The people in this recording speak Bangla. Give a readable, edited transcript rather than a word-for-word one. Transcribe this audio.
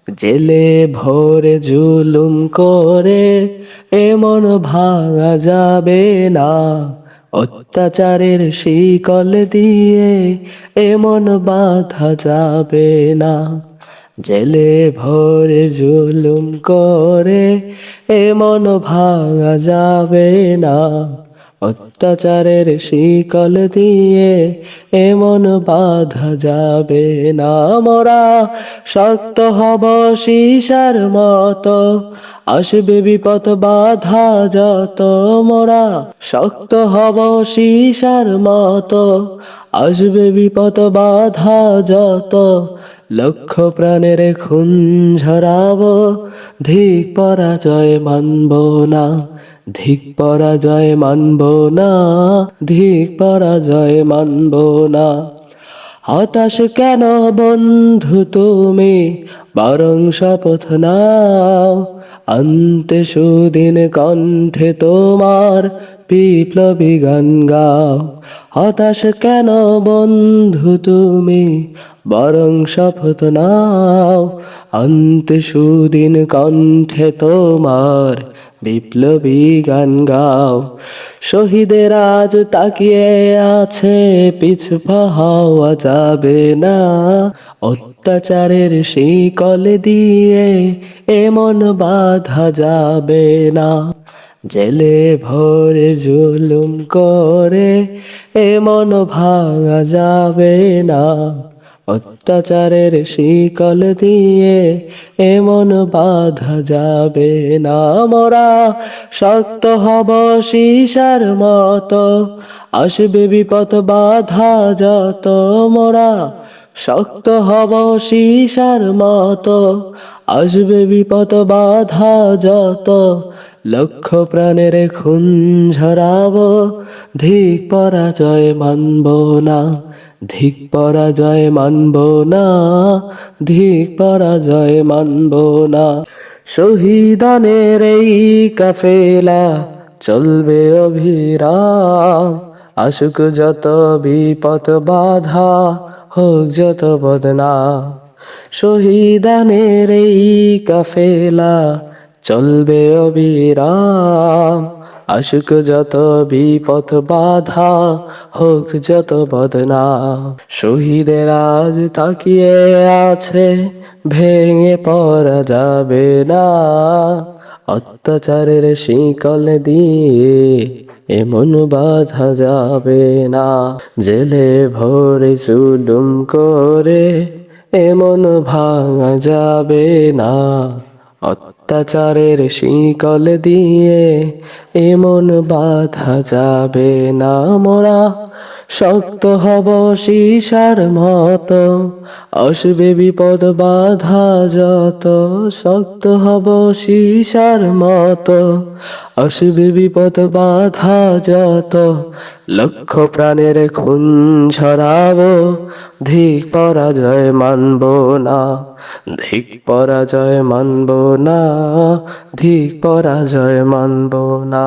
জেলে ভরে জুলুম করে এমন ভাঙা যাবে না, অত্যাচারের শিকল দিয়ে এমন বাঁধা যাবে না। জেলে ভরে জুলুম করে এমন ভাঙা যাবে না, অত্যাচারের শিকল দিয়ে এমন বাঁধা যাবে না। মোরা শক্ত হব সীসার মতো, আসবে বিপদ বাধা যত। মোরা শক্ত হব সীসার মতো, আসবে বিপদ বাধা যত। লক্ষ প্রাণের খুন ঝরাবো, ধিক পরাজয় মানব না, ধিক পরাজয় মানব না, ধিক পরাজয় মানব না। হতাশ কেন বন্ধু তুমি, বরং শপথ নাও, আনতে সুদিন কণ্ঠে তোমার বিপ্লবী গান গাও। হতাশ কেন বন্ধু তুমি, বরং শপথ নাও, আনতে সুদিন কণ্ঠে তোমার বিপ্লবী গান গাও। শহীদের আজ তাকিয়ে আছে, পিছু পা হওয়া যাবে না, অত্যাচারের শিকল দিয়ে এমন বাঁধা যাবে না। জেলে ভরে জুলুম করে এমন ভাঙা যাবে না, অত্যাচারের শিকল দিয়ে এমন বাঁধা যাবে না। মোরা শক্ত হব সীসার মতো, আসবে বিপদ বাধা যত। মোরা শক্ত হব সীসার মতো, আসবে বিপদ বাধা যত। লক্ষ প্রাণের খুন ঝরাবো, ধিক পরাজয় মানব না, ধিক পরাজয় মানব না, ধিক পরাজয় মানব না। শহীদানের এই কাফেলা চলবে অবিরাম, আসুক যত বিপদ বাধা, হোক যত বদনাম। শহীদানের এই কাফেলা চলবে অবিরাম, আসুক যত বিপদ বাধা, হোক যত বদনাম। শহীদের আজ তাকিয়ে আছে, ভেঙে পড়া যাবে না, অত্যাচারের শিকল দিয়ে এমন বাঁধা যাবে না। জেলে ভরে জুলুম করে এমন ভাঙা যাবে না, অত্যাচারের শিকল দিয়ে এমন বাঁধা যাবে না। মোরা শক্ত হব সীসার মতো, আসবে বিপদ বাধা যত। শক্ত হব সীসার মতো, আসবে বিপদ বাধা যত। লক্ষ প্রাণের খুন ঝরাবো, ধিক পরাজয় মানব না, ধিক পরাজয় মানব না, ধিক পরাজয় মানব না।